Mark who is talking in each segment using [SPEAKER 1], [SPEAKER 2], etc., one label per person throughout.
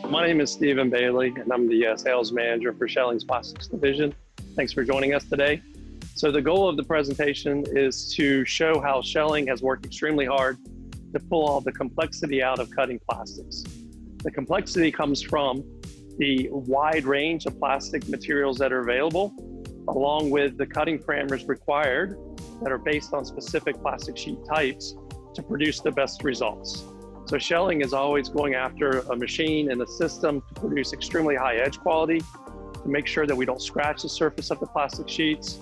[SPEAKER 1] My name is Stephen Bailey, and I'm the sales manager for Schelling's Plastics Division. Thanks for joining us today. So the goal of the presentation is to show how Schelling has worked extremely hard to pull all the complexity out of cutting plastics. The complexity comes from the wide range of plastic materials that are available, along with the cutting parameters required that are based on specific plastic sheet types to produce the best results. So Schelling is always going after a machine and a system to produce extremely high edge quality, to make sure that we don't scratch the surface of the plastic sheets,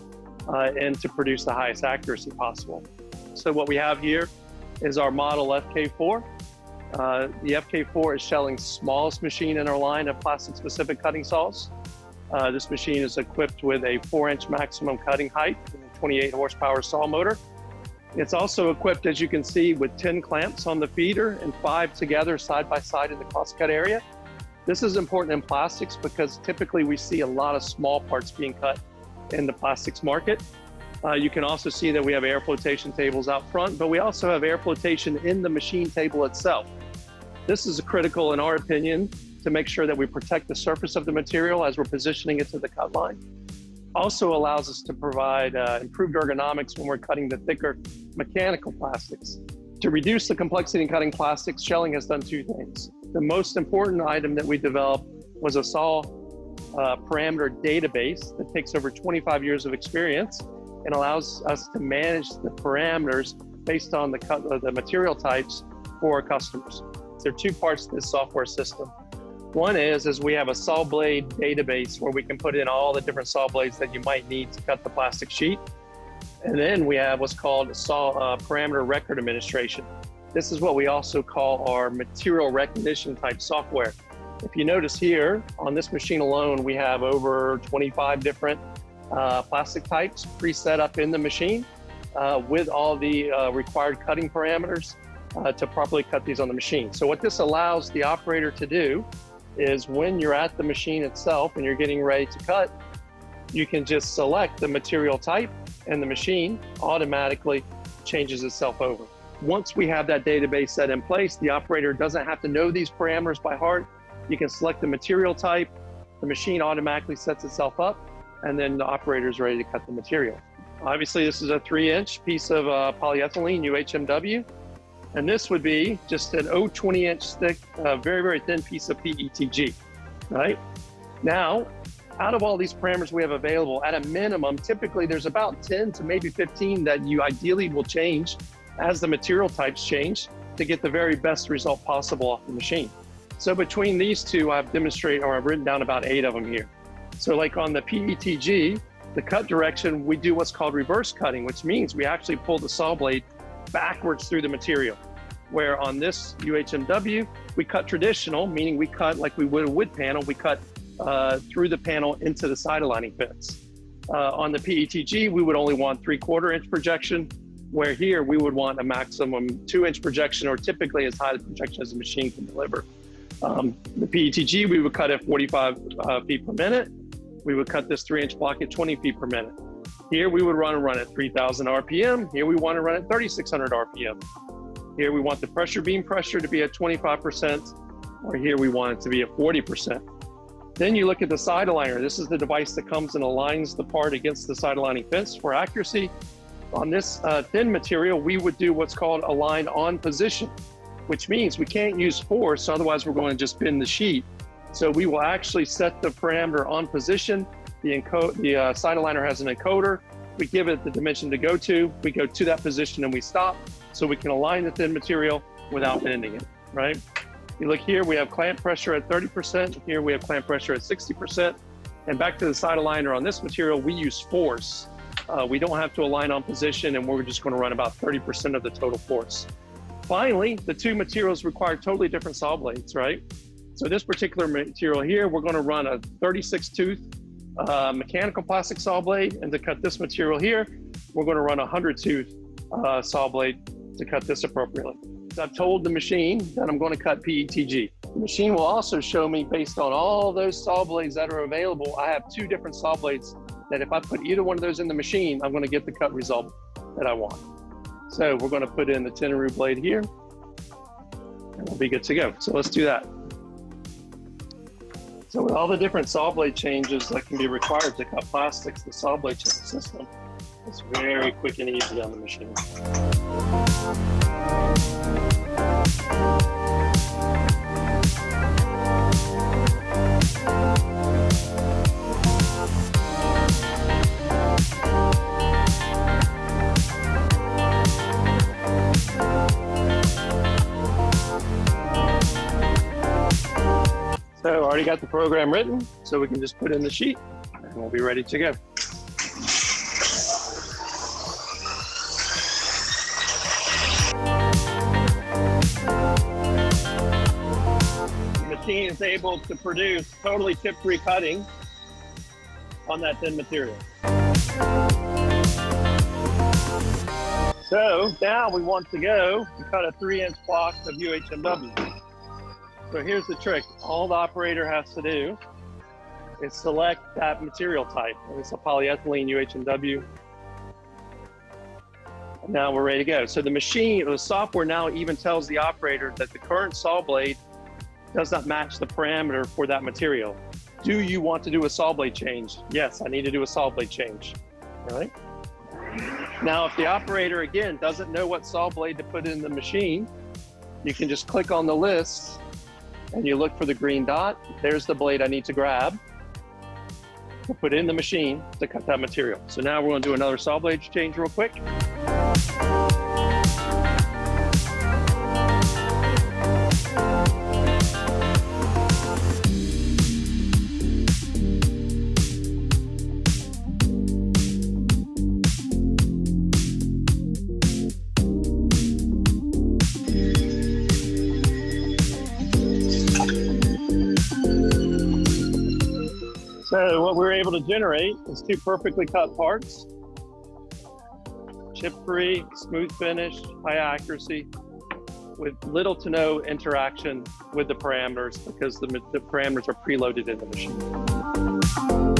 [SPEAKER 1] and to produce the highest accuracy possible. So what we have here is our model fk4. The fk4 is Schelling's smallest machine in our line of plastic-specific cutting saws. This machine is equipped with a 4-inch maximum cutting height and a 28 horsepower saw motor. It's also equipped, as you can see, with 10 clamps on the feeder and 5 together side by side in the crosscut area. This is important in plastics because typically we see a lot of small parts being cut in the plastics market. You can also see that we have air flotation tables out front, but we also have air flotation in the machine table itself. This is critical in our opinion to make sure that we protect the surface of the material as we're positioning it to the cut line. Also allows us to provide improved ergonomics when we're cutting the thicker mechanical plastics. To reduce the complexity in cutting plastics, Schelling has done 2 things. The most important item that we developed was a saw parameter database that takes over 25 years of experience and allows us to manage the parameters based on the material types for our customers. There are 2 parts to this software system. One is we have a saw blade database where we can put in all the different saw blades that you might need to cut the plastic sheet. And then we have what's called saw parameter record administration. This is what we also call our material recognition type software. If you notice here, on this machine alone, we have over 25 different plastic types preset up in the machine with all the required cutting parameters to properly cut these on the machine. So what this allows the operator to do is when you're at the machine itself and you're getting ready to cut, you can just select the material type and the machine automatically changes itself over. Once we have that database set in place, the operator doesn't have to know these parameters by heart. You can select the material type, the machine automatically sets itself up, and then the operator is ready to cut the material. Obviously, this is a 3-inch piece of polyethylene UHMW. And this would be just an 0.20-inch thick, very, very thin piece of PETG, right? Now, out of all these parameters we have available, at a minimum, typically there's about 10 to maybe 15 that you ideally will change as the material types change to get the very best result possible off the machine. So between these 2, I've demonstrated, or I've written down about 8 of them here. So like on the PETG, the cut direction, we do what's called reverse cutting, which means we actually pull the saw blade backwards through the material. Where on this UHMW, we cut traditional, meaning we cut like we would a wood panel, we cut through the panel into the side aligning fence. On the PETG, we would only want 3/4 inch projection, where here we would want a maximum 2-inch projection, or typically as high a projection as the machine can deliver. The PETG, we would cut at 45 feet per minute. We would cut this 3-inch block at 20 feet per minute. Here we would run at 3,000 RPM. Here we want to run at 3,600 RPM. Here we want the pressure beam pressure to be at 25%, or here we want it to be at 40%. Then you look at the side aligner. This is the device that comes and aligns the part against the side aligning fence for accuracy. On this thin material, we would do what's called align on position, which means we can't use force, otherwise we're going to just bend the sheet. So we will actually set the parameter on position. The side aligner has an encoder. We give it the dimension to go to. We go to that position and we stop, so we can align the thin material without bending it, right? You look here, we have clamp pressure at 30%. Here we have clamp pressure at 60%. And back to the side aligner on this material, we use force. We don't have to align on position, and we're just going to run about 30% of the total force. Finally, the 2 materials require totally different saw blades, right? So this particular material here, we're going to run a 36-tooth mechanical plastic saw blade, and to cut this material here, we're going to run a 100-tooth saw blade to cut this appropriately. I've told the machine that I'm going to cut PETG. The machine will also show me, based on all those saw blades that are available, I have 2 different saw blades that if I put either one of those in the machine, I'm going to get the cut result that I want. So we're going to put in the Tenaroo blade here, and we'll be good to go. So let's do that. So with all the different saw blade changes that can be required to cut plastics, the saw blade change system is very quick and easy on the machine. So already got the program written, so we can just put in the sheet and we'll be ready to go. The machine is able to produce totally tip-free cutting on that thin material. So now we want to go and cut a 3-inch block of UHMW. So here's the trick. All the operator has to do is select that material type. It's a polyethylene UHMW. And now we're ready to go. So the machine, the software now even tells the operator that the current saw blade does not match the parameter for that material. Do you want to do a saw blade change? Yes, I need to do a saw blade change. All right. Now, if the operator, again, doesn't know what saw blade to put in the machine, you can just click on the list and you look for the green dot. There's the blade I need to grab to put in the machine to cut that material. So now we're going to do another saw blade change real quick. So what we're able to generate is 2 perfectly cut parts, chip-free, smooth finish, high accuracy, with little to no interaction with the parameters because the parameters are preloaded in the machine.